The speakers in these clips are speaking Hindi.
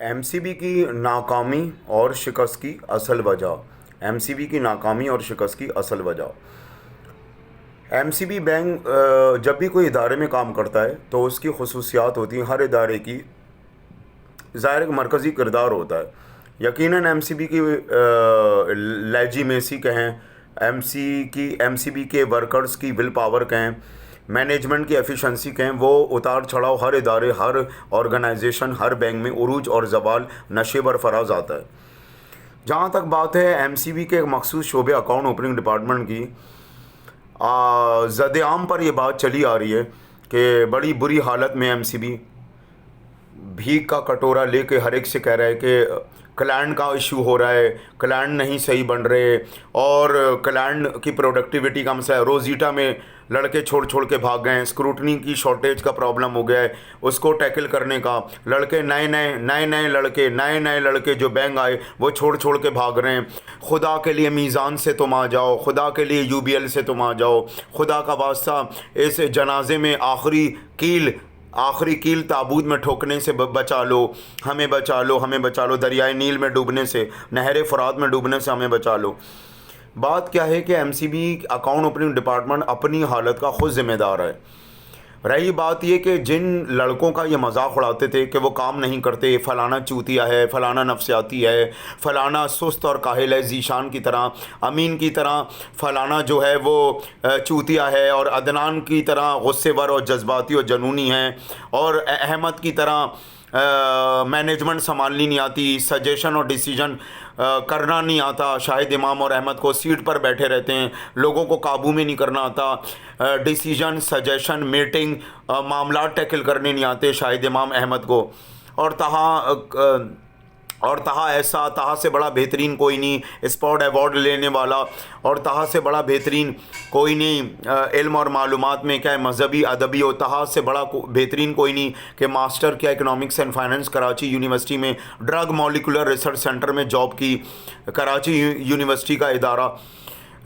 एमसीबी की नाकामी और शिकस्त की असल वजह। एमसीबी की नाकामी और शिकस्त की असल वजह। एमसीबी बैंक जब भी कोई इदारे में काम करता है तो उसकी खसूसियात होती हैं। हर इदारे की ज़ाहिर एक मरकज़ी किरदार होता है। यकीनन एमसीबी की लेजिमेसी कहें, एमसीबी के वर्कर्स की विल पावर कहें, मैनेजमेंट की एफिशिएंसी कहें, वो उतार चढ़ाव हर इदारे, हर ऑर्गेनाइजेशन, हर बैंक में उरूज और जवाल नशेबर फराज आता है। जहाँ तक बात है एमसीबी के एक मखसूस शोबे अकाउंट ओपनिंग डिपार्टमेंट की, ज़द-ए-आम पर यह बात चली आ रही है कि बड़ी बुरी हालत में एमसीबी भीख का कटोरा लेके हर एक से कह रहा है कि क्लाइंट का इशू हो रहा है, क्लाइंट नहीं सही बन रहे और क्लाइंट की प्रोडक्टिविटी का मसला है। रोज़ीटा में लड़के छोड़ छोड़ के भाग गए हैं, स्क्रूटनी की शॉर्टेज का प्रॉब्लम हो गया है, उसको टैकल करने का लड़के नए लड़के जो बैंक आए वो छोड़ छोड़ के भाग रहे हैं। खुदा के लिए मीज़ान से तुम आ जाओ, खुदा के लिए यूबीएल से तुम आ जाओ, खुदा का वास्ता इस जनाजे में आखिरी कील ताबूत में ठोकने से बचा लो, हमें बचा लो, हमें बचा लो, दरियाए नील में डूबने से, नहर फ़ुरात में डूबने से हमें बचा लो। बात क्या है कि एमसीबी अकाउंट ओपनिंग डिपार्टमेंट अपनी हालत का खुद ज़िम्मेदार है। रही बात ये कि जिन लड़कों का ये मजाक उड़ाते थे कि वो काम नहीं करते, फ़लाना चूतिया है, फ़लाना नफसियाती है, फ़लाना सुस्त और काहिल है, ज़ीशान की तरह, अमीन की तरह फ़लाना जो है वो चूतिया है, और अदनान की तरह गुस्सेवर और जज्बाती और जनूनी है, और अहमद की तरह मैनेजमेंट संभालनी नहीं आती, सजेशन और डिसीजन करना नहीं आता। शाहिद इमाम और अहमद को सीट पर बैठे रहते हैं, लोगों को काबू में नहीं करना आता। डिसीजन, सजेशन, मीटिंग, मामला टैकल करने नहीं आते शाहिद इमाम अहमद को। और तहा से बड़ा बेहतरीन कोई नहीं स्पॉट अवार्ड लेने वाला, और तहा से बड़ा बेहतरीन कोई नहीं इल्म और मालूमात में, क्या मजहबी अदबी हो, तहा से बड़ा बेहतरीन कोई नहीं कि मास्टर क्या economics and finance Karachi university में ड्रग मॉलिकुलर रिसर्च सेंटर में जॉब की, कराची यूनिवर्सिटी का इदारा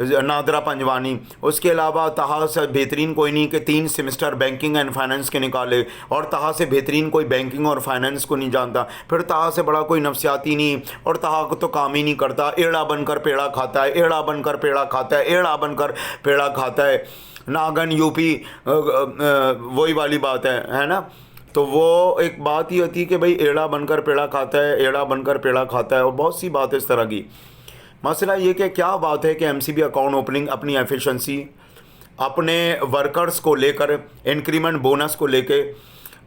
नादरा पंजवानी। उसके अलावा तहा से बेहतरीन कोई नहीं कि 3 सेमेस्टर बैंकिंग एंड फाइनेंस के निकाले, और तहा से बेहतरीन कोई बैंकिंग और फाइनेंस को नहीं जानता। फिर तहा से बड़ा कोई नफसियाती नहीं, और तहा को तो काम ही नहीं करता, एड़ा बनकर पेड़ा खाता है, एड़ा बनकर पेड़ा खाता है, एड़ा बनकर पेड़ा खाता है। नागन यूपी वही वाली बात है ना। तो वो एक बात ही होती है कि भाई एड़ा बनकर पेड़ा खाता है, एड़ा बनकर पेड़ा खाता है, और बहुत सी बात इस तरह की। मसला ये कि क्या बात है कि एमसीबी अकाउंट ओपनिंग अपनी एफिशिएंसी, अपने वर्कर्स को लेकर, इंक्रीमेंट बोनस को लेके,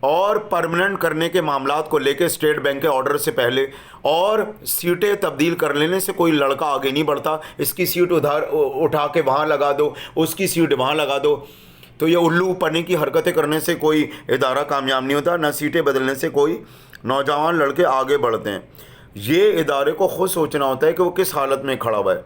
और परमानेंट करने के मामलात को लेके स्टेट बैंक के ऑर्डर से पहले, और सीटें तब्दील कर लेने से कोई लड़का आगे नहीं बढ़ता। इसकी सीट उधार उठा के वहाँ लगा दो, उसकी सीट वहाँ लगा दो। तो ये उल्लू पन्ने की हरकतें करने से कोई इदारा कामयाब नहीं होता, ना सीटें बदलने से कोई नौजवान लड़के आगे बढ़ते हैं। ये इदारे को खुद सोचना होता है कि वो किस हालत में खड़ा हुआ है।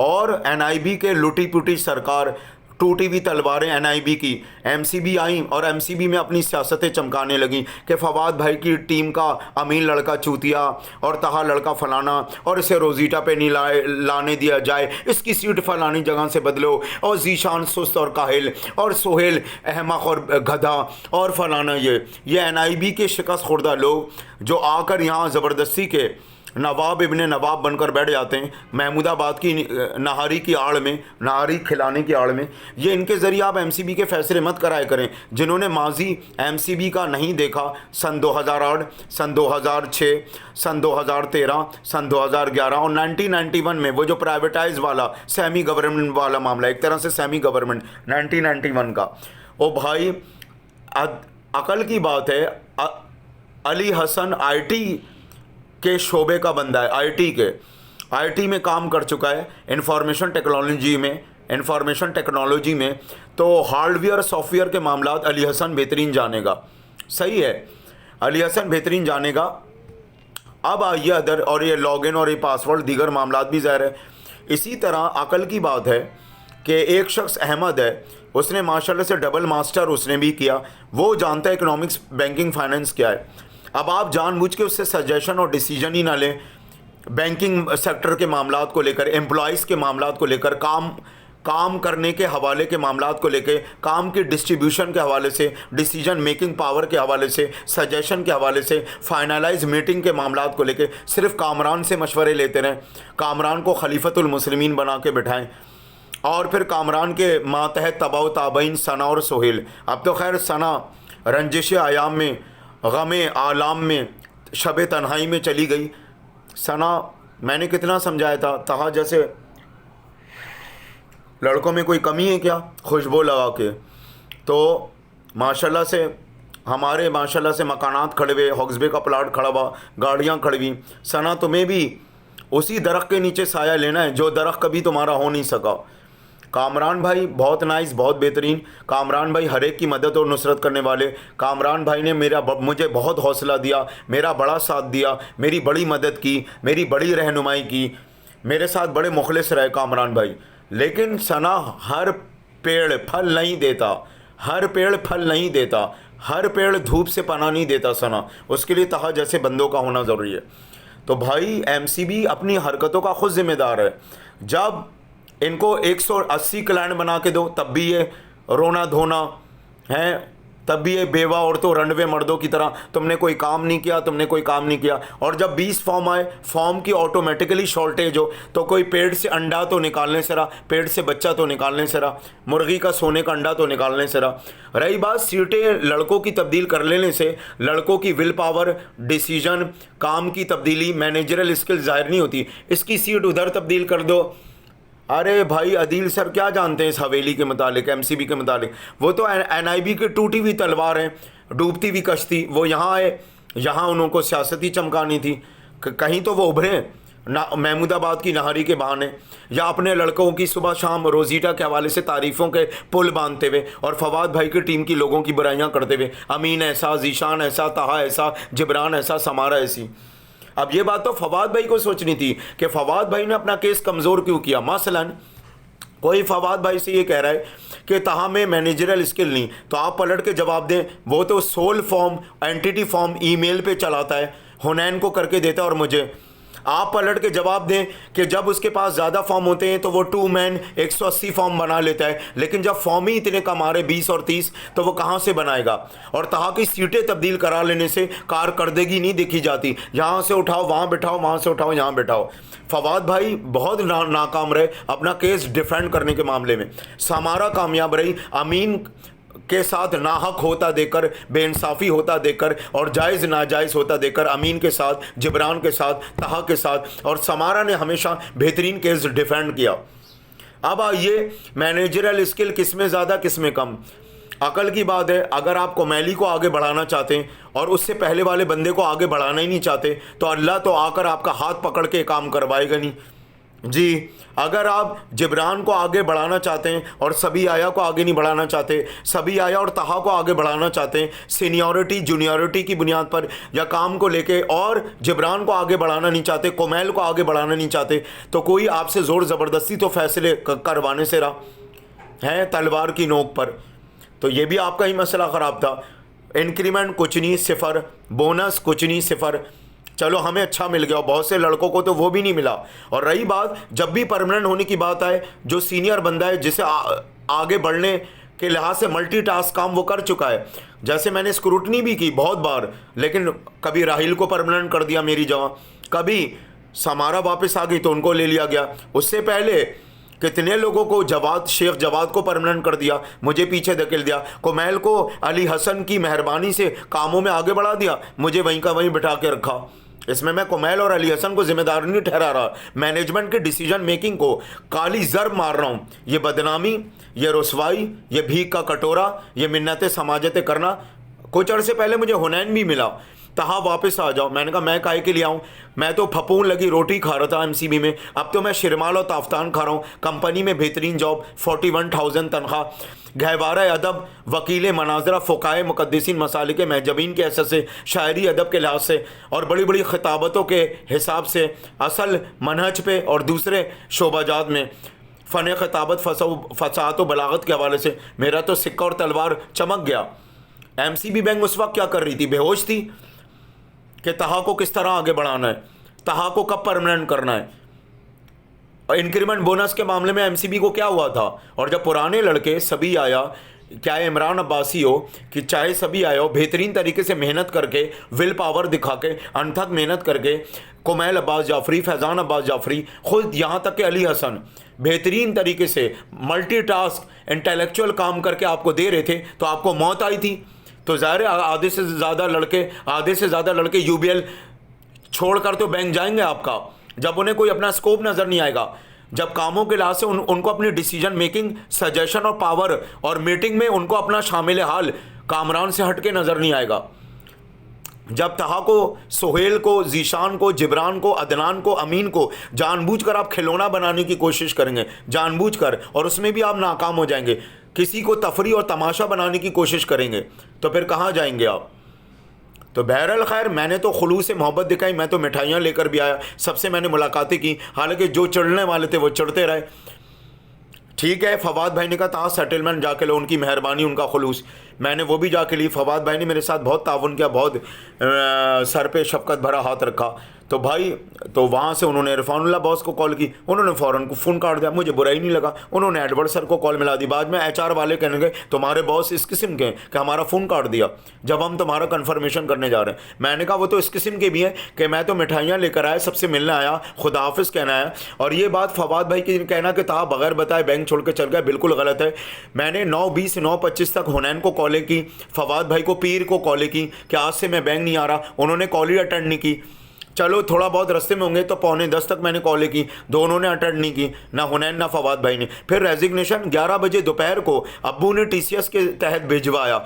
और एनआईबी के लुटी पुटी सरकार, टूटी हुई तलवारें एनआईबी की, एमसीबी आई और एमसीबी में अपनी सियासतें चमकाने लगी कि फवाद भाई की टीम का अमीन लड़का चूतिया और तहा लड़का फलाना, और इसे रोज़ीटा पे नहीं लाने दिया जाए, इसकी सीट फलानी जगह से बदलो, और जीशान सुस्त और काहिल, और सोहेल अहमक और गधा, और फलाना। ये एनआईबी के शिकस्त खुर्दा लोग जो आकर यहाँ ज़बरदस्ती के नवाब इब्ने नवाब बनकर बैठ जाते हैं महमूदाबाद की नहारी की आड़ में, नहारी खिलाने की आड़ में। ये इनके ज़रिए आप एमसीबी के फ़ैसले मत कराया करें। जिन्होंने माजी एमसीबी का नहीं देखा, सन 2008, सन 2006, सन 2013, सन 2011 और 1991 में वो जो प्राइवेटाइज वाला सेमी गवर्नमेंट वाला मामला, एक तरह से सेमी गवर्नमेंट 1991 का, ओ भाई अकल की बात है। अली हसन आईटी के शोबे का बंदा है, आईटी में काम कर चुका है, इंफॉर्मेशन टेक्नोलॉजी में। तो हार्डवेयर सॉफ्टवेयर के मामलात अली हसन बेहतरीन जानेगा। सही है, अली हसन बेहतरीन जानेगा। अब आइए अदर, और ये लॉगिन और ये पासवर्ड दीगर मामलात भी ज़ाहिर है। इसी तरह अकल की बात है कि एक शख्स अहमद है, उसने माशाल्लाह से डबल मास्टर उसने भी किया, वो जानता है इकोनॉमिक्स बैंकिंग फाइनेंस क्या है। अब आप जानबूझ के उससे सजेशन और डिसीजन ही ना लें बैंकिंग सेक्टर के मामलात को लेकर, एम्प्लॉइज़ के मामलात को लेकर, काम काम करने के हवाले के मामलात को लेके, काम की डिस्ट्रीब्यूशन के हवाले से, डिसीजन मेकिंग पावर के हवाले से, सजेशन के हवाले से, फाइनलाइज मीटिंग के मामलात को लेके सिर्फ कामरान से मशवरे लेते रहें, कामरान को खलीफतुल मुस्लिमीन बना के बिठाएं और फिर कामरान के मातहत तबाउ ताबईन सना और सोहेल। अब तो खैर सना रंजिश आयाम में, गम आलाम में, शब तन्हाई में चली गई। सना मैंने कितना समझाया था, तहा जैसे लड़कों में कोई कमी है क्या खुशबू लगा के। तो माशाल्लाह से हमारे माशाल्लाह से मकानात खड़े हुए, हॉक्सबे का प्लाट खड़ा हुआ, गाड़ियाँ खड़ी हुई। सना तुम्हें भी उसी दरख्त के नीचे साया लेना है जो दरख्त कभी तुम्हारा हो नहीं सका। कामरान भाई बहुत नाइस, बहुत बेहतरीन। कामरान भाई हर एक की मदद और नुसरत करने वाले। कामरान भाई ने मुझे बहुत हौसला दिया, मेरा बड़ा साथ दिया, मेरी बड़ी मदद की, मेरी बड़ी रहनुमाई की, मेरे साथ बड़े मुखलिस रहे कामरान भाई। लेकिन सना हर पेड़ फल नहीं देता, हर पेड़ फल नहीं देता, हर पेड़ धूप से पनाह नहीं देता सना। उसके लिए तहा जैसे बंदों का होना ज़रूरी है। तो भाई एमसीबी अपनी हरकतों का खुद जिम्मेदार है। जब इनको 180 क्लाइंट बना के दो तब भी ये रोना धोना है, तब भी ये बेवा औरतों रंडवे मर्दों की तरह तुमने कोई काम नहीं किया, तुमने कोई काम नहीं किया। और जब 20 फॉर्म आए, फॉर्म की ऑटोमेटिकली शॉर्टेज हो, तो कोई पेड़ से अंडा तो निकालने से रहा, पेड़ से बच्चा तो निकालने से रहा, मुर्गी का सोने का अंडा तो निकालने से रहा। रही बात सीटें लड़कों की तब्दील कर लेने से, लड़कों की विल पावर, डिसीजन, काम की तब्दीली, मैनेजरल स्किल ज़ाहिर नहीं होती। इसकी सीट उधर तब्दील कर दो। अरे भाई अदील सर क्या जानते हैं इस हवेली के मुतालिक, एमसीबी के मुतालिक? वो तो एनआईबी की टूटी हुई तलवार है, डूबती हुई कश्ती। वो यहाँ आए, यहाँ उनको सियासती चमकानी थी, कहीं तो वो उभरे ना महमूदाबाद की नहारी के बहाने, या अपने लड़कों की सुबह शाम रोजीटा के हवाले से तारीफ़ों के पुल बांधते हुए और फवाद भाई की टीम की लोगों की बुराइयाँ करते हुए, अमीन ऐसा, जीशान ऐसा, तहा ऐसा, जिब्रान ऐसा, समारा ऐसी। अब ये बात तो फवाद भाई को सोचनी थी कि फवाद भाई ने अपना केस कमज़ोर क्यों किया। मसलन कोई फवाद भाई से ये कह रहा है कि तहा में मैनेजरल स्किल नहीं, तो आप पलट के जवाब दें, वो तो sole form, entity form email पे चलाता है, हुनैन को करके देता है और मुझे। आप पलट के जवाब दें कि जब उसके पास ज़्यादा फॉर्म होते हैं तो वो 2 मैन 180 फॉर्म बना लेता है, लेकिन जब फॉर्म ही इतने कम आ रहे 20 और 30 तो वो कहाँ से बनाएगा। और तहा की सीटें तब्दील करा लेने से कारकर्दगी नहीं देखी जाती, यहाँ से उठाओ वहाँ बिठाओ, वहाँ से उठाओ यहाँ बिठाओ। फवाद भाई बहुत नाकाम रहे अपना केस डिफेंड करने के मामले में। समारा कामयाब रही अमीन के साथ नाहक होता देकर, बेइंसाफ़ी होता देकर और जायज़ नाजायज़ होता देकर, अमीन के साथ, जिब्रान के साथ, तहा के साथ। और समारा ने हमेशा बेहतरीन केस डिफेंड किया। अब आइए मैनेजरल स्किल किस में ज़्यादा किस में कम, अकल की बात है। अगर आप कोमैली को आगे बढ़ाना चाहते हैं और उससे पहले वाले बंदे को आगे बढ़ाना ही नहीं चाहते तो अल्लाह तो आकर आपका हाथ पकड़ के काम करवाएगा नहीं जी। अगर आप जिब्रान को आगे बढ़ाना चाहते हैं और सभी आया को आगे नहीं बढ़ाना चाहते, सभी आया और तहा को आगे बढ़ाना चाहते हैं सीनियरिटी जूनियरिटी की बुनियाद पर या काम को लेके, और जिब्रान को आगे बढ़ाना नहीं चाहते, कोमैल को आगे बढ़ाना नहीं चाहते, तो कोई आपसे ज़ोर ज़बरदस्ती तो फैसले करवाने से रहा है तलवार की नोक पर। तो ये भी आपका ही मसला ख़राब था। इंक्रीमेंट कुछ नहीं, सिफ़र, बोनस कुछ नहीं, सिफ़र। चलो हमें अच्छा मिल गया, बहुत से लड़कों को तो वो भी नहीं मिला। और रही बात जब भी परमानेंट होने की बात आए, जो सीनियर बंदा है जिसे आगे बढ़ने के लिहाज से मल्टीटास्क काम वो कर चुका है, जैसे मैंने स्क्रूटनी भी की बहुत बार, लेकिन कभी राहिल को परमानेंट कर दिया मेरी जगह, कभी समारा वापस आ गई तो उनको ले लिया गया, उससे पहले कितने लोगों को जवाद, शेख जवाद को परमानेंट कर दिया, मुझे पीछे धकेल दिया, कोमैल को अली हसन की मेहरबानी से कामों में आगे बढ़ा दिया, मुझे वहीं का वहीं बिठा के रखा। इसमें मैं कोमैल और अली हसन को जिम्मेदार नहीं ठहरा रहा, मैनेजमेंट के डिसीजन मेकिंग को काली ज़र मार रहा हूँ। ये बदनामी, ये रसवाई, ये भीख का कटोरा, ये मिन्नतें समाजतें करना। कुछ अर्से पहले मुझे हुनैन भी मिला, तहा वापस आ जाओ। मैंने कहा मैं काहे के लिए आऊँ, मैं तो फपून लगी रोटी खा रहा था एमसीबी में, अब तो मैं शिरमाल और ताफ्तान खा रहा हूँ। कंपनी में बेहतरीन जॉब, 41,000 तनख्वाह, गहवारा अदब, वकील मनाजरा, फ़ुक़ाए मुक़द्दिसीन मसालिक महजबीन के हैसियत से, शायरी अदब के लिहाज से और बड़ी बड़ी खिताबतों के हिसाब से, असल मनहज पे और दूसरे शोबाजात में फ़न खिताबत, फसाहत व बलागत के हवाले से मेरा तो सिक्का और तलवार चमक गया। एमसीबी बैंक उस वक्त क्या कर रही थी, बेहोश थी कि तहा को किस तरह आगे बढ़ाना है, तहा को कब परमानेंट करना है। और इंक्रीमेंट बोनस के मामले में एमसीबी को क्या हुआ था, और जब पुराने लड़के सभी आया, चाहे इमरान अब्बासी हो कि चाहे सभी आया हो, बेहतरीन तरीके से मेहनत करके, विल पावर दिखा के, अनथक मेहनत करके, कुमैल अब्बास जाफरी, फैज़ान अब्बास जाफरी, खुद यहाँ तक कि अली हसन बेहतरीन तरीके से मल्टीटास्क इंटेलेक्चुअल काम करके आपको दे रहे थे, तो आपको मौत आई थी। तो ज़ाहिर है आधे से ज़्यादा लड़के यूबीएल छोड़कर तो बैंक जाएंगे आपका, जब उन्हें कोई अपना स्कोप नज़र नहीं आएगा, जब कामों के लिहाज से उनको अपनी डिसीजन मेकिंग, सजेशन और पावर और मीटिंग में उनको अपना शामिल हाल कामरान से हट के नज़र नहीं आएगा, जब तहा को, सोहेल को, जीशान को, जिब्रान को, अदनान को, अमीन को जानबूझकर आप खिलौना बनाने की कोशिश करेंगे, जानबूझकर, और उसमें भी आप नाकाम हो जाएंगे, किसी को तफरी और तमाशा बनाने की कोशिश करेंगे, तो फिर कहाँ जाएंगे आप। तो बहरहाल खैर, मैंने तो खुलूस से मोहब्बत दिखाई, मैं तो मिठाइयाँ लेकर भी आया, सबसे मैंने मुलाकातें की, हालांकि जो चढ़ने वाले थे वो चढ़ते रहे। ठीक है, फवाद भाई ने कहा था सेटलमेंट जाके लो, उनकी मेहरबानी, उनका खुलूस, मैंने वो भी जाके ली। फवाद भाई ने मेरे साथ बहुत ताउन किया, बहुत सर पे शफकत भरा हाथ रखा। तो भाई, तो वहाँ से उन्होंने इरफानुल्लाह बॉस को कॉल की, उन्होंने फ़ौरन को फ़ोन काट दिया, मुझे बुरा ही नहीं लगा, उन्होंने एडवर्ड सर को कॉल मिला दी। बाद में एचआर वाले कहने गए तुम्हारे बॉस इस किस्म के हैं कि हमारा फ़ोन काट दिया जब हम तुम्हारा कन्फर्मेशन करने जा रहे हैं। मैंने कहा वो तो इस किस्म के भी हैं कि मैं तो मिठाइयाँ लेकर आया, सबसे मिलने आया, खुदा हाफिज़ कहना आया। और ये बात फवाद भाई की कहना कि था बगैर बताए बैंक छोड़ के चल गया, बिल्कुल गलत है। मैंने 9:20 से 9:25 तक हुनैन को कॉलें की, फवाद भाई को पीर को कॉलें की कि आज से मैं बैंक नहीं आ रहा, उन्होंने कॉल ही अटेंड नहीं की। चलो थोड़ा बहुत रास्ते में होंगे तो 9:45 तक मैंने कॉलें की, दोनों ने अटेंड नहीं की, ना हुनैन ना फवाद भाई ने। फिर रेजिग्नेशन 11 बजे दोपहर को अब्बू ने टीसीएस के तहत भिजवाया।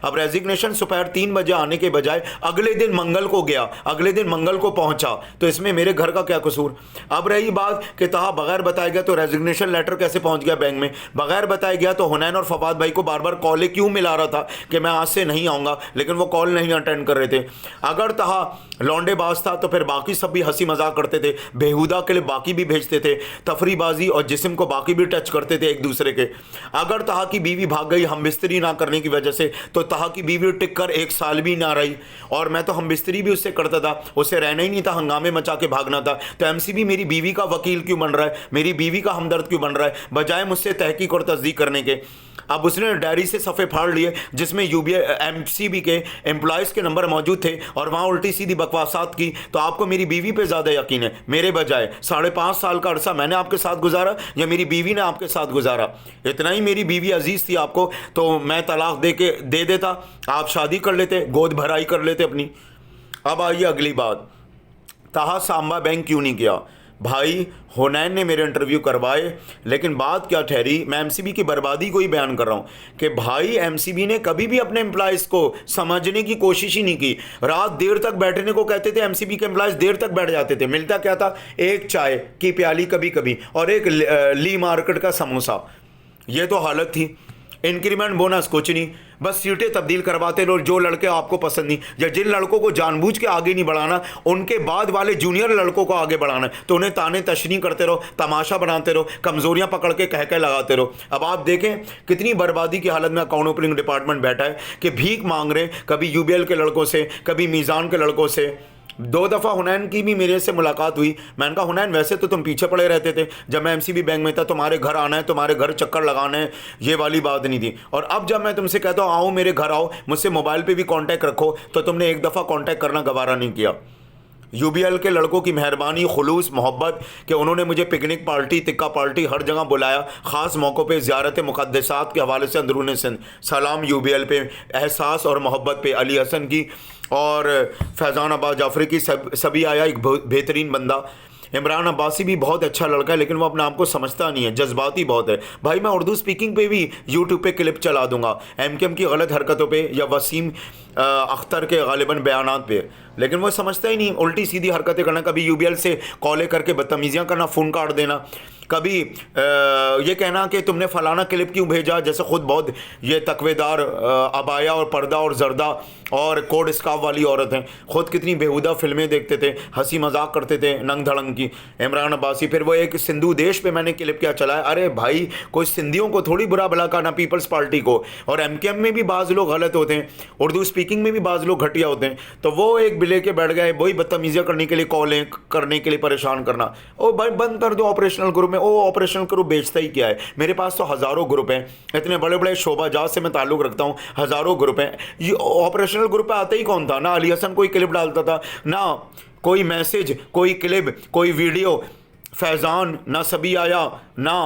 अब रेजिग्नेशन दोपहर 3 बजे आने के बजाय अगले दिन मंगल को गया, अगले दिन मंगल को पहुंचा, तो इसमें मेरे घर का क्या कसूर। अब रही बात कि तहा बगैर बताया गया तो रेजिग्नेशन लेटर कैसे पहुँच गया बैंक में, बगैर बताया गया तो हुनैन और फवाद भाई को बार बार कॉलें क्यों मिला रहा था कि मैं आज से नहीं आऊँगा, लेकिन वो कॉल नहीं अटेंड कर रहे थे। अगर तहा लौंडेबाज था तो फिर बाकी सब भी हंसी मजाक करते थे, बेहुदा के लिए बाकी भी भेजते थे, तफरीबाजी और जिस्म को बाकी भी टच करते थे एक दूसरे के। अगर तहा की बीवी भाग गई हम बिस्तरी ना करने की वजह से, तो तहा की बीवी टिक कर 1 साल भी ना रही, और मैं तो हम बिस्तरी भी उससे करता था, उससे रहना ही नहीं था, हंगामे मचा के भागना था। तो एमसीबी मेरी बीवी का वकील क्यों बन रहा है, मेरी बीवी का हमदर्द क्यों बन रहा है, बजाय मुझसे तहकीक और तस्दीक करने के। अब उसने डायरी से सफ़े फाड़ लिए जिसमें एमसीबी के एम्प्लॉयज़ के नंबर मौजूद थे, और वहाँ उल्टी सीधी बकवासात की। तो आपको मेरी बीवी पे ज़्यादा यकीन है मेरे बजाय। 5.5 साल का अरसा मैंने आपके साथ गुजारा या मेरी बीवी ने आपके साथ गुजारा, इतना ही मेरी बीवी अजीज़ थी आपको, तो मैं तलाक दे देता, आप शादी कर लेते, गोद भराई कर लेते अपनी। अब आइए अगली बात, तहा सांबा बैंक क्यों नहीं किया। भाई हुनैन ने मेरे इंटरव्यू करवाए, लेकिन बात क्या ठहरी, मैं एमसीबी की बर्बादी को ही बयान कर रहा हूँ कि भाई एमसीबी ने कभी भी अपने एम्प्लॉयज़ को समझने की कोशिश ही नहीं की। रात देर तक बैठने को कहते थे, एमसीबी के एम्प्लॉयज़ देर तक बैठ जाते थे, मिलता क्या था, एक चाय की प्याली कभी कभी और एक ली मार्केट का समोसा, ये तो हालत थी। इंक्रीमेंट बोनस कुछ नहीं, बस सीटें तब्दील करवाते रहो, जो लड़के आपको पसंद नहीं, या जिन लड़कों को जानबूझ के आगे नहीं बढ़ाना, उनके बाद वाले जूनियर लड़कों को आगे बढ़ाना है, तो उन्हें ताने तशनी करते रहो, तमाशा बनाते रहो, कमजोरियां पकड़ के कह लगाते रहो। अब आप देखें कितनी बर्बादी की हालत में अकाउंट ओपनिंग डिपार्टमेंट बैठा है कि भीख मांग रहे, कभी यूबीएल के लड़कों से, कभी मीज़ान के लड़कों से। 2 दफ़ा हुनैन की भी मेरे से मुलाकात हुई, मैंने कहा हुनैन वैसे तो तुम पीछे पड़े रहते थे, जब मैं एमसीबी बैंक में था तुम्हारे घर आना है, तुम्हारे घर चक्कर लगाना है, ये वाली बात नहीं थी। और अब जब मैं तुमसे कहता हूँ आओ मेरे घर आओ, मुझसे मोबाइल पे भी कांटेक्ट रखो, तो तुमने एक दफ़ा कांटेक्ट करना गवारा नहीं किया। यूबीएल के लड़कों की मेहरबानी, खुलूस, मोहब्बत कि उन्होंने मुझे पिकनिक पार्टी, तिक्का पार्टी हर जगह बुलाया, ख़ास मौक़ों पे ज़ियारत मुक़द्दसात के हवाले से अंदरून सिंध। सलाम यूबीएल पे, एहसास और मोहब्बत पे, अली हसन की और फैज़ान अब्बास जाफरी की, सभी आया, एक बेहतरीन बंदा। इमरान अब्बासी भी बहुत अच्छा लड़का है, लेकिन वो अपने आप को समझता नहीं है, जज्बाती बहुत है। भाई मैं उर्दू स्पीकिंग पे भी यूट्यूब पे क्लिप चला दूंगा एमकेएम की गलत हरकतों पे या वसीम अख्तर के गालिबन बयानात पे, लेकिन वो समझता ही नहीं, उल्टी सीधी हरकतें करना, कभी यूबीएल से कॉलें करके बदतमीज़ियाँ करना, फ़ोन काट देना, कभी ये कहना कि तुमने फ़लाना क्लिप क्यों भेजा, जैसे ख़ुद बहुत ये तकवेदार अबाया और पर्दा और जर्दा और कोड स्काफ वाली औरत हैं, खुद कितनी बेहुदा फिल्में देखते थे, हंसी मजाक करते थे नंग धड़ंग की, इमरान अब्बासी। फिर वो एक सिंधु देश पे मैंने क्लिप क्या चला है, अरे भाई कोई सिंधियों को थोड़ी बुरा भला कहा, ना पीपल्स पार्टी को। और एमकेएम में भी बाज़ लोग गलत होते हैं, उर्दू स्पीकिंग में भी बाज़ लोग घटिया होते हैं, तो वो एक बिले के बैठ गए वही बदतमीजियाँ करने के लिए, कॉलें करने के लिए परेशान करना। ओ भाई बंद कर दो ऑपरेशनल ग्रुप में। ओ ऑपरेशनल ग्रुप बेचता ही क्या है, मेरे पास तो हज़ारों ग्रुप हैं, इतने बड़े बड़े शोभा जहाज से मैं ताल्लुक़ रखता हूँ, हज़ारों ग्रुप हैं। ये ऑपरेशनल ग्रुप पे आता ही कौन था, ना अली हसन कोई क्लिप डालता था, ना कोई मैसेज, कोई क्लिप, कोई वीडियो, फैज़ान ना सभी आया, ना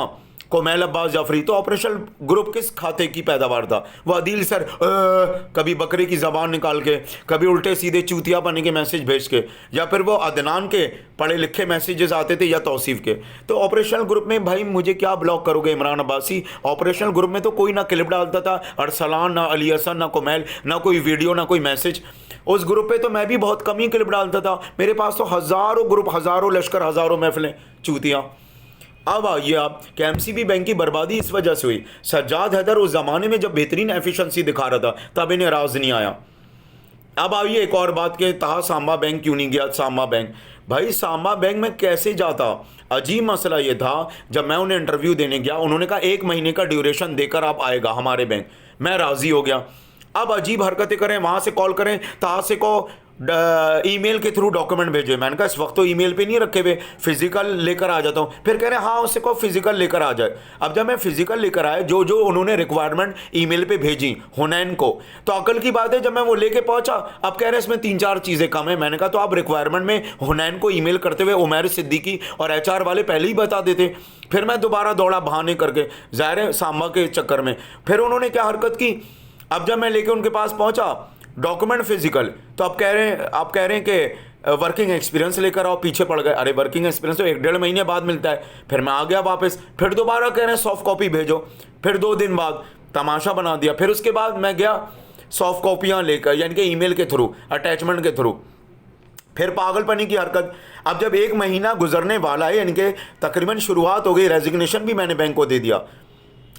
कोमैल अब्बास जाफरी। तो ऑपरेशनल ग्रुप किस खाते की पैदावार था? वो अदील सर कभी बकरे की ज़बान निकाल के, कभी उल्टे सीधे चूतिया बने के मैसेज भेज के, या फिर वो अदनान के पढ़े लिखे मैसेजेस आते थे या तौसीफ़ के। तो ऑपरेशनल ग्रुप में भाई मुझे क्या ब्लॉक करोगे इमरान अब्बासी? ऑपरेशनल ग्रुप में तो कोई ना क्लिप डालता था, अरसलान ना अली हसन ना कोमैल, ना कोई वीडियो ना कोई मैसेज। उस ग्रुप पे तो मैं भी बहुत कम ही क्लिप डालता था, मेरे पास तो हज़ारों ग्रुप, हज़ारों लश्कर, हज़ारों महफिलें, चूतियाँ। अब आइए आप कि एमसीबी बैंक की बर्बादी इस वजह से हुई। सज्जाद हैदर उस ज़माने में जब बेहतरीन एफिशिएंसी दिखा रहा था तब इन्हें राज नहीं आया। अब आइए एक और बात के, तहा सांबा बैंक क्यों नहीं गया? सांबा बैंक, भाई सांबा बैंक में कैसे जाता? अजीब मसला ये था, जब मैं उन्हें इंटरव्यू देने गया उन्होंने कहा 1 महीने का ड्यूरेशन देकर आप आएगा हमारे बैंक। मैं राज़ी हो गया। अब अजीब हरकतें करें, वहाँ से कॉल करें, तहा से को ईमेल के थ्रू डॉक्यूमेंट भेजे। मैंने कहा इस वक्त तो ईमेल पे नहीं रखे हुए, फिजिकल लेकर आ जाता हूँ। फिर कह रहे हाँ उससे को फिजिकल लेकर आ जाए। अब जब मैं फिजिकल लेकर आया, जो जो उन्होंने रिक्वायरमेंट ईमेल पे भेजी हुनैन को, तो अकल की बात है जब मैं वो लेके पहुंचा, अब कह रहे हैं इसमें 3-4 चीज़ें कम है। मैंने कहा तो आप रिक्वायरमेंट में हुनैन को ईमेल करते हुए उमैर सिद्दीकी और एचआर वाले पहले ही बता देते। फिर मैं दोबारा दौड़ा बहाने करके, ज़ाहिर है सांबा के चक्कर में। फिर उन्होंने क्या हरकत की, अब जब मैं लेके उनके पास पहुंचा डॉक्यूमेंट फिजिकल, तो आप कह रहे हैं कि वर्किंग एक्सपीरियंस लेकर आओ। पीछे पड़ गए। अरे वर्किंग एक्सपीरियंस तो 1-1.5 महीने बाद मिलता है। फिर मैं आ गया वापस, फिर दोबारा कह रहे हैं सॉफ्ट कॉपी भेजो। फिर 2 दिन बाद तमाशा बना दिया। फिर उसके बाद मैं गया सॉफ्ट कॉपियाँ लेकर, यानी कि ईमेल के थ्रू, अटैचमेंट के थ्रू। फिर पागलपनी की हरकत। अब जब 1 महीना गुजरने वाला है, यानी कि तकरीबन शुरुआत हो गई, रेजिग्नेशन भी मैंने बैंक को दे दिया।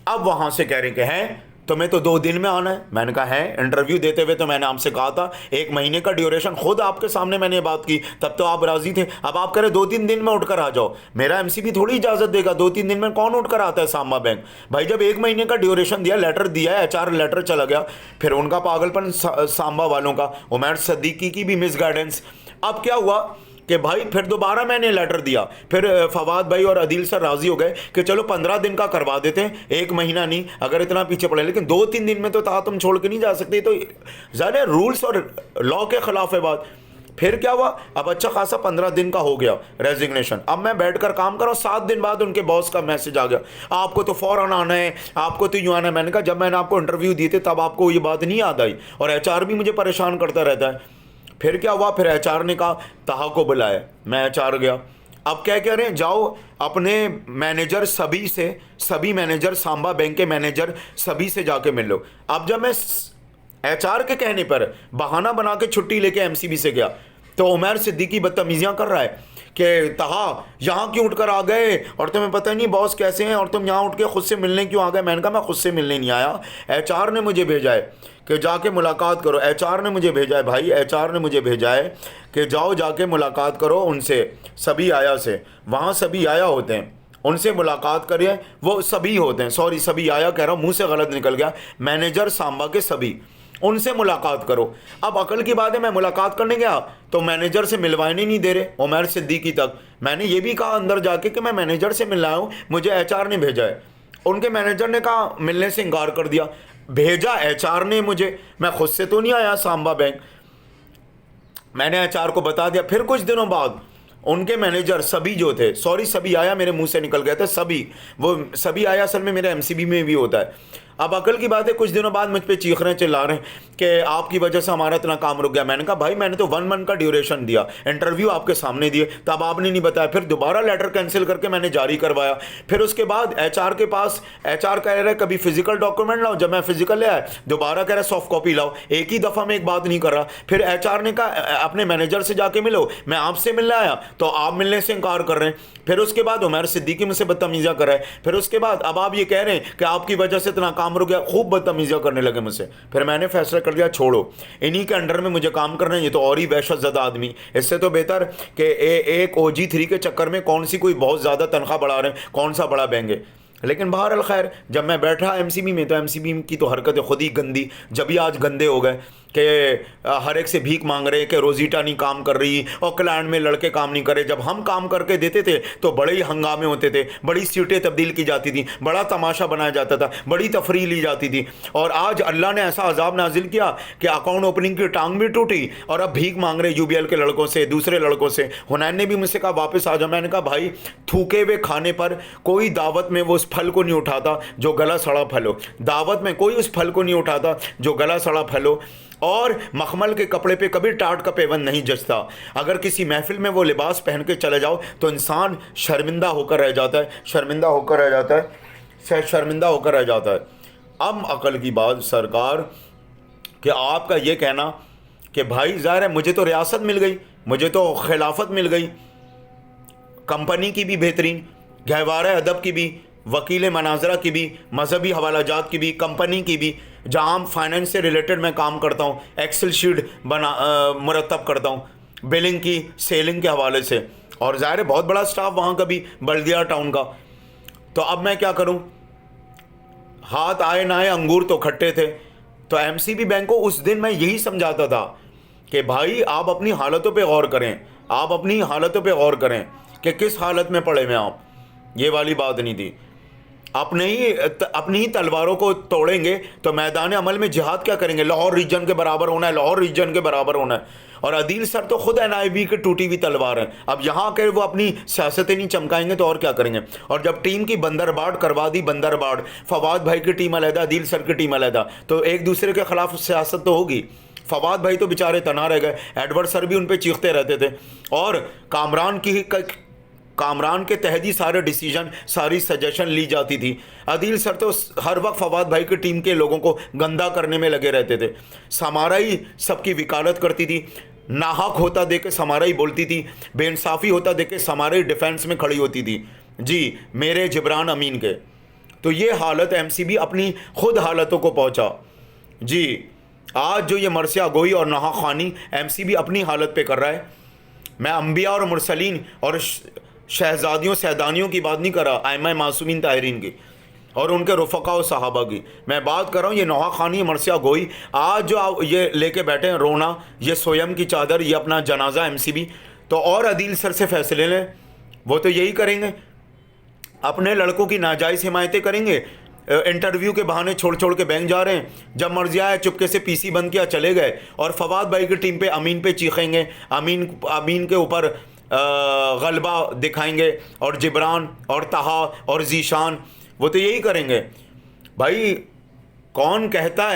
अब वहाँ से कह रहे कि हैं तुम्हें तो 2 दिन में आना है। मैंने कहा है, इंटरव्यू देते हुए तो मैंने आपसे कहा था 1 महीने का ड्यूरेशन, खुद आपके सामने मैंने बात की, तब तो आप राजी थे। अब आप कह रहे 2-3 दिन में उठकर आ जाओ। मेरा एमसीबी थोड़ी इजाज़त देगा 2-3 दिन में, कौन उठकर आता है सांबा बैंक? भाई जब 1 महीने का ड्यूरेशन दिया, लेटर दिया है, एचआर लेटर चला गया। फिर उनका पागलपन सांबा वालों का, उमैर सिद्दीकी की भी मिसगाइडेंस। अब क्या हुआ कि भाई फिर दोबारा मैंने लेटर दिया। फिर फवाद भाई और अदील सर राज़ी हो गए कि चलो 15 दिन का करवा देते हैं, 1 महीना नहीं, अगर इतना पीछे पड़े। लेकिन 2-3 दिन में तो तुम छोड़ के नहीं जा सकते, तो ज़्यादा रूल्स और लॉ के ख़िलाफ़ है बात। फिर क्या हुआ, अब अच्छा खासा 15 दिन का हो गया रेजिग्नेशन। अब मैं बैठकर काम कर रहा हूँ, 7 दिन बाद उनके बॉस का मैसेज आ गया, आपको तो फ़ौरन आना है, आपको तो यूँ आना है। मैंने कहा जब मैंने आपको इंटरव्यू दिए थे तब आपको ये बात नहीं याद आई? और एचआर भी मुझे परेशान करता रहता है। फिर क्या हुआ, फिर एचआर ने कहा तहा को बुलाया। मैं एचआर गया। अब क्या कह रहे हैं, जाओ अपने मैनेजर सभी से, सभी मैनेजर, सांबा बैंक के मैनेजर सभी से जाके मिल लो। अब जब मैं एचआर के कहने पर बहाना बना के छुट्टी लेके एमसीबी से गया, तो उमैर सिद्दीकी बदतमीजियाँ कर रहा है कि तहा यहाँ क्यों उठकर आ गए, और तुम्हें पता नहीं बॉस कैसे हैं, और तुम यहाँ उठ के खुद से मिलने क्यों आ गए? मैंने कहा मैं खुद से मिलने नहीं आया, एचआर ने मुझे भेजा है कि जाके मुलाकात करो। एचआर ने मुझे भेजा है भाई, एचआर ने मुझे भेजा है कि जाओ जाके मुलाकात करो उनसे, सभी आया से। वहाँ सभी आया होते हैं, उनसे मुलाकात करिए। वो सभी होते हैं, सॉरी सभी आया कह रहा हूँ, मुँह से गलत निकल गया। मैनेजर सांबा के सभी, उनसे मुलाकात करो। अब अकल की बात है, मैं मुलाकात करने गया तो मैनेजर से मिलवाने नहीं दे रहे, उमैर सिद्दीकी तक। मैंने ये भी कहा अंदर जाके कि मैं मैनेजर से मिल रहा हूँ, मुझे एचआर ने भेजा है। उनके मैनेजर ने कहा, मिलने से इनकार कर दिया। भेजा एचआर ने मुझे, मैं खुद से तो नहीं आया सांबा बैंक। मैंने एचआर को बता दिया। फिर कुछ दिनों बाद उनके मैनेजर सभी जो थे, सॉरी सभी आया मेरे मुंह से निकल गए थे, सभी, वो सभी आया असल में मेरे एमसीबी में भी होता है। अब अकल की बात है, कुछ दिनों बाद मुझ पे चीख रहे हैं, चिल्ला रहे हैं कि आपकी वजह से हमारा इतना काम रुक गया। मैंने कहा भाई मैंने तो 1 मंथ का ड्यूरेशन दिया, इंटरव्यू आपके सामने दिए, तब आपने नहीं बताया। फिर दोबारा लेटर कैंसिल करके मैंने जारी करवाया। फिर उसके बाद एचआर के पास, एचआर कह रहा है कभी फिजिकल डॉक्यूमेंट लाओ, जब मैं फिजिकल ले आया दोबारा कह रहा है सॉफ्ट कॉपी लाओ। एक ही दफ़ा में एक बात नहीं कर रहा। फिर एचआर ने कहा अपने मैनेजर से जाके मिलो, मैं आपसे मिलने आया तो आप मिलने से इनकार कर रहे हैं। फिर उसके बाद उमैर सिद्दीकी मुझसे बदतमीज़ियाँ कर रहा है। फिर उसके बाद अब आप ये कह रहे हैं कि आपकी वजह से इतना काम काम रुक गया, खूब बदतमीजियाँ करने लगे मुझसे। फिर मैंने फैसला कर लिया छोड़ो, इन्हीं के अंडर में मुझे काम करना है, ये तो और ही वहशत ज़दा आदमी, इससे तो बेहतर कि एक OG3 के चक्कर में कौन सी कोई बहुत ज़्यादा तनख्वाह बढ़ा रहे हैं, कौन सा बड़ा बेंगे। लेकिन बहरहाल खैर, जब मैं बैठा MCB में तो MCB की तो हरकतें खुद ही गंदी, जब भी आज गंदे हो गए कि हर एक से भीख मांग रहे कि रोजीटा नहीं काम कर रही और क्लाइंट में लड़के काम नहीं करे। जब हम काम करके देते थे तो बड़े ही हंगामे होते थे, बड़ी सीटें तब्दील की जाती थी, बड़ा तमाशा बनाया जाता था, बड़ी तफरीह ली जाती थी। और आज अल्लाह ने ऐसा अजाब नाजिल किया कि अकाउंट ओपनिंग की टांग भी टूटी और अब भीख मांग रहे UBL के लड़कों से, दूसरे लड़कों से। हुनैन ने भी मुझसे कहा वापस आ जाओ। मैंने कहा भाई, थूके हुए खाने पर कोई दावत में वो उस फल को नहीं उठाता जो गला सड़ा फल हो, दावत में कोई उस फल को नहीं उठाता जो गला सड़ा फल हो। और मखमल के कपड़े पे कभी टाट का पेवन नहीं जचता। अगर किसी महफिल में वो लिबास पहन के चले जाओ तो इंसान शर्मिंदा होकर रह जाता है, शर्मिंदा होकर रह जाता है, शर्मिंदा होकर रह जाता है। अब अकल की बात सरकार कि आपका ये कहना कि भाई ज़ाहिर है मुझे तो रियासत मिल गई, मुझे तो खिलाफत मिल गई, कंपनी की भी बेहतरीन, गहवारा अदब की भी, वकील मनाजरा की भी, मजहबी हवालाजात की भी, कंपनी की भी, जहाँ फाइनेंस से रिलेटेड मैं काम करता हूँ, एक्सेल शीट मुरतब करता हूँ बिलिंग की, सेलिंग के हवाले से। और ज़ाहिर है बहुत बड़ा स्टाफ वहाँ का भी, बल्दिया टाउन का। तो अब मैं क्या करूँ, हाथ आए ना आए अंगूर तो खट्टे थे। तो MCB बैंक को उस दिन मैं यही समझाता था कि भाई आप अपनी हालतों पे गौर करें, आप अपनी हालतों पे गौर करें कि किस हालत में पड़े हुए आप। ये वाली बात नहीं थी। अपनी ही तलवारों को तोड़ेंगे तो मैदान अमल में जिहाद क्या करेंगे, लाहौर रीजन के बराबर होना है, लाहौर रीजन के बराबर होना है। और अदील सर तो खुद NIB की टूटी हुई तलवार है, अब यहाँ आकर वो अपनी सियासतें नहीं चमकाएंगे तो और क्या करेंगे। और जब टीम की बंदरबाड़ करवा दी, बंदरबाड़, फवाद भाई की टीम अलहदा, अदील सर की टीम अलहदा, तो एक दूसरे के खिलाफ सियासत तो होगी। फवाद भाई तो बेचारे तना रह गए, एडवर्ड सर भी उन पर चीखते रहते थे। और कामरान के तहत ही सारे डिसीजन, सारी सजेशन ली जाती थी। अदील सर तो हर वक्त फवाद भाई की टीम के लोगों को गंदा करने में लगे रहते थे। समारा ही सबकी वकालत करती थी, नाहक होता देख के समारा ही बोलती थी, बेइंसाफ़ी होता देख के समारा ही डिफेंस में खड़ी होती थी। जी मेरे जिब्रान अमीन के। तो ये हालत MCB अपनी खुद हालतों को पहुँचा। जी आज जो ये मरसिया गोई और नहा खानी MCB अपनी हालत पे कर रहा है। मैं अंबिया और मुरसलीन और शहजादियों सैदानियों की बात नहीं कर रहा, आइमा मासूमीन ताहिरीन की और उनके रुफ़क़ा और सहाबा की मैं बात कर रहा हूँ। ये नौहा खानी मरसिया गोई आज जो ये लेके बैठे हैं रोना, ये सोयम की चादर, ये अपना जनाजा MCB, तो और अदील सर से फैसले लें। वो तो यही करेंगे, अपने लड़कों की नाजायज़ हिमायतें करेंगे, इंटरव्यू के बहाने छोड़ छोड़ के बैंक जा रहे हैं, जब मर्जी आया चुपके से PC बंद किया चले गए। और फवाद भाई की टीम पे अमीन पे चीखेंगे, अमीन के ऊपर गलबा दिखाएंगे, और जिब्रान और तहा और जीशान, वो तो यही करेंगे। भाई कौन कहता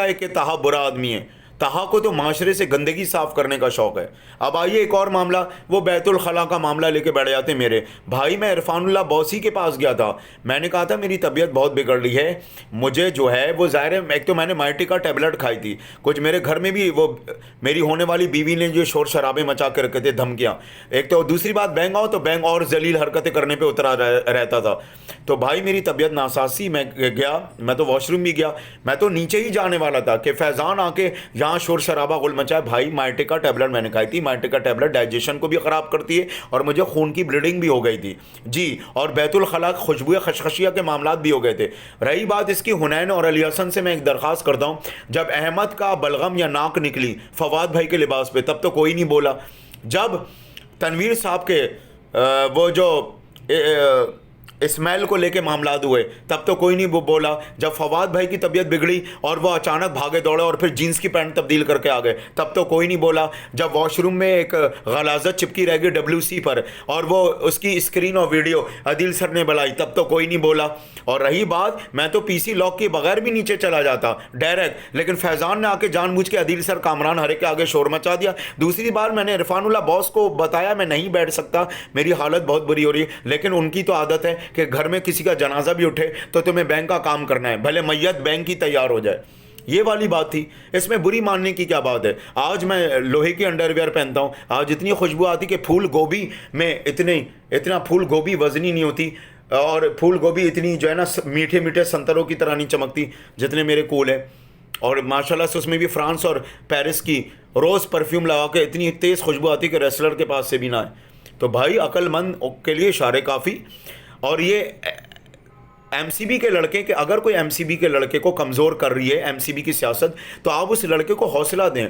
है कि तहा बुरा आदमी है। तहा को तो माशरे से गंदगी साफ़ करने का शौक़ है। अब आइए एक और मामला, वो बैतुल खला का मामला लेके बैठ जाते मेरे भाई। मैं इरफानुल्लाह बौसी के पास गया था, मैंने कहा था मेरी तबीयत बहुत बिगड़ रही है, मुझे जो है वो ज़ाहिर है, एक तो मैंने माइटी का टैबलेट खाई थी, कुछ मेरे घर में भी वो मेरी होने वाली बीवी ने जो शोर शराबे मचा के रखे थे, धमकियाँ, एक तो दूसरी बात बैंक आओ तो बैंक और जलील हरकतें करने पर उतरा रहता था। तो भाई मेरी तबीयत नासासी, मैं गया, मैं तो वॉशरूम भी गया, मैं तो नीचे ही जाने वाला था कि फैज़ान आके यहाँ शोर शराबा गुल मचाए। भाई माइटे का टैबलेट मैंने खाई थी, माइटे का टैबलेट डाइजेशन को भी ख़राब करती है और मुझे खून की ब्लीडिंग भी हो गई थी जी, और बैतुल खला खुशबू खशखशिया के मामला भी हो गए थे। रही बात इसकी हुनैन और अली हसन से मैं एक दरख्वास्त करता हूँ, जब अहमद का बलगम या नाक निकली फवाद भाई के लिबास पे तब तो कोई नहीं बोला। जब तनवीर साहब के वो जो इस्माइल को लेके मामलात हुए तब तो कोई नहीं बोला। जब फवाद भाई की तबीयत बिगड़ी और वो अचानक भागे दौड़े और फिर जीन्स की पैंट तब्दील करके आ गए तब तो कोई नहीं बोला। जब वॉशरूम में एक गलाजत चिपकी रह गई WC पर और वो उसकी स्क्रीन और वीडियो अदील सर ने बुलाई तब तो कोई नहीं बोला। और रही बात, मैं तो PC लॉक के बगैर भी नीचे चला जाता डायरेक्ट, लेकिन फैज़ान ने आके जानबूझ के अदील सर कामरान हरे के आगे शोर मचा दिया। दूसरी बार मैंने इरफानुल्लाह बॉस को बताया मैं नहीं बैठ सकता, मेरी हालत बहुत बुरी हो रही है, लेकिन उनकी तो आदत है कि घर में किसी का जनाजा भी उठे तो तुम्हें बैंक का काम करना है, भले मैयत बैंक की तैयार हो जाए। ये वाली बात थी, इसमें बुरी मानने की क्या बात है। आज मैं लोहे की अंडरवियर पहनता हूँ, आज इतनी खुशबू आती कि फूल गोभी में इतना फूल गोभी वजनी नहीं होती। और फूल गोभी इतनी जो है ना मीठे मीठे संतरों की तरह नहीं चमकती जितने मेरे कूल है। और माशाल्लाह से उसमें भी फ्रांस और पेरिस की रोज़ परफ्यूम लगा के इतनी तेज़ खुशबू आती कि रेसलर के पास से भी ना है। तो भाई अक्लमंद के लिए इशारे काफ़ी। और ये एमसीबी के लड़के के, अगर कोई एमसीबी के लड़के को कमज़ोर कर रही है एमसीबी की सियासत, तो आप उस लड़के को हौसला दें।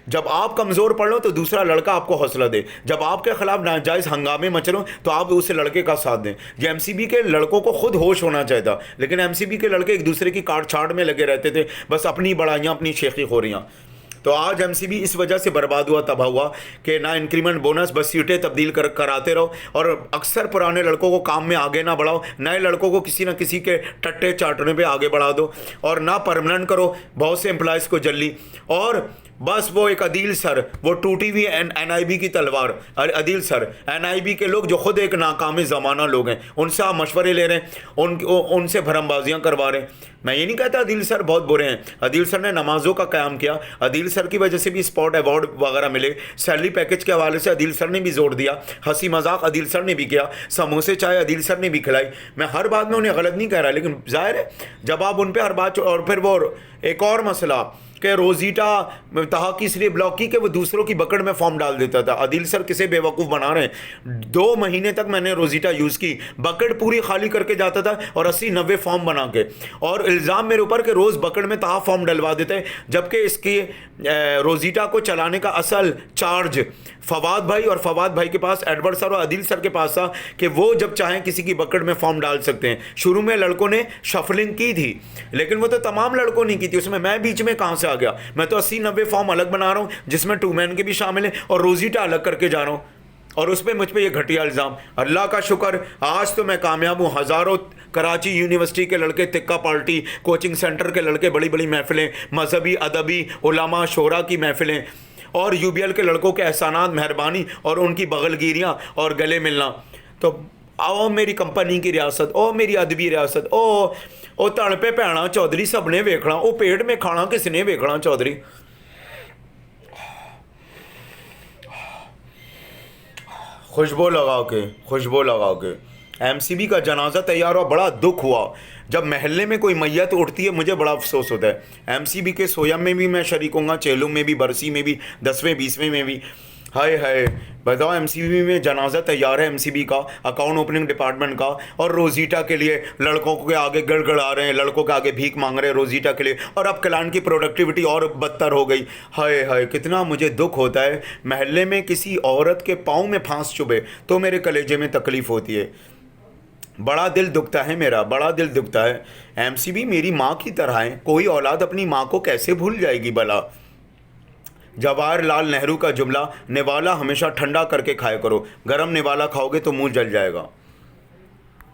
जब आप कमज़ोर पड़ लो तो दूसरा लड़का आपको हौसला दे। जब आपके खिलाफ नाजायज़ हंगामे मच लो तो आप उस लड़के का साथ दें। ये एमसीबी के लड़कों को खुद होश होना चाहिए था, लेकिन एमसीबी के लड़के एक दूसरे की काट छाट में लगे रहते थे, बस अपनी बड़ाइयाँ अपनी शेखी खोरियाँ। तो आज एमसीबी इस वजह से बर्बाद हुआ, तबाह हुआ कि ना इंक्रीमेंट बोनस, बस सीटें तब्दील कराते रहो। और अक्सर पुराने लड़कों को काम में आगे ना बढ़ाओ, नए लड़कों को किसी ना किसी के टट्टे चाटने पे आगे बढ़ा दो। और ना परमानेंट करो बहुत से एम्प्लॉयज़ को जल्दी। और बस वो एक अदील सर, वो टूटी हुई एनआईबी की तलवार, अदील सर एनआईबी के लोग जो खुद एक नाकाम ज़माना लोग हैं, उनसे आप मशवरे ले रहे हैं, उनसे भरमबाजियाँ करवा रहे हैं। मैं ये नहीं कहता अदील सर बहुत बुरे हैं, अदील सर ने नमाजों का क़याम किया, अदील सर की वजह से भी स्पॉट अवार्ड वगैरह मिले, सैलरी पैकेज के हवाले से अदील सर ने भी जोर दिया, हंसी मजाक अदील सर ने भी किया, समोसे चाय अदील सर ने भी खिलाई। मैं हर बात में उन्हें गलत नहीं कह रहा, लेकिन जाहिर है जब आप उन पर हर बात, और फिर वो एक और मसला कि रोजीटा तहा की इसलिए ब्लॉक की कि वो दूसरों की बकड़ में फॉर्म डाल देता था। अदील सर किसे बेवकूफ़ बना रहे हैं। 2 महीने तक मैंने रोजीटा यूज़ की, बकड़ पूरी खाली करके जाता था और 80-90 फॉर्म बना के, और इल्ज़ाम मेरे ऊपर कि रोज़ बकड़ में तहा फॉर्म डलवा देते हैं, जबकि इसकी रोजीटा को चलाने का असल चार्ज फवाद भाई और फवाद भाई के पास, एडवर्ड सर और अदील सर के पास था कि वो जब चाहें किसी की बकड़ में फॉर्म डाल सकते हैं। शुरू में लड़कों ने शफलिंग की थी, लेकिन वो तो तमाम लड़कों ने की थी, उसमें मैं बीच में कहाँ से आ गया। मैं तो 80-90 फॉर्म अलग बना रहा हूँ जिसमें 2 मैन के भी शामिल हैं, और रोजीटा अलग करके जा रहा हूँ, और उस पर मुझ पर यह घटिया इल्ज़ाम। अल्लाह का शुक्र आज तो मैं कामयाब हूँ। हज़ारों कराची यूनिवर्सिटी के लड़के, तिक्का पार्टी, कोचिंग सेंटर के लड़के, बड़ी बड़ी महफिलें, मजहबी अदबी उलमा शोरा की महफिलें, और यूबीएल के लड़कों के एहसानात, मेहरबानी और उनकी बगलगिरियाँ और गले मिलना। तो आओ मेरी कंपनी की रियासत, ओ मेरी अदबी रियासत, ओ तड़ पे पैना चौधरी सबने वेखना, ओ पेट में खाना किसने वेखना चौधरी। खुशबू लगा के एमसीबी का जनाजा तैयार हुआ, बड़ा दुख हुआ। जब महल्ले में कोई मैयत उठती है मुझे बड़ा अफसोस होता है। एमसीबी के सोयम में भी मैं शरीक हूँगा, चेलू में भी, बरसी में भी, 10वें 20वें में भी। हाय हाय बताओ, एमसीबी में जनाजा तैयार है, एमसीबी का अकाउंट ओपनिंग डिपार्टमेंट का, और रोजीटा के लिए लड़कों के आगे गड़गड़ा रहे हैं, लड़कों के आगे भीख मांग रहे हैं रोजीटा के लिए, और अब क्लाइंट की प्रोडक्टिविटी और बदतर हो गई। हाय हाय कितना मुझे दुख होता है। महल्ले में किसी औरत के पाँव में फांस चुभे तो मेरे कलेजे में तकलीफ़ होती है, बड़ा दिल दुखता है मेरा, बड़ा दिल दुखता है। एमसीबी मेरी माँ की तरह है, कोई औलाद अपनी माँ को कैसे भूल जाएगी भला। जवाहरलाल नेहरू का जुमला, निवाला हमेशा ठंडा करके खाया करो, गरम निवाला खाओगे तो मुंह जल जाएगा।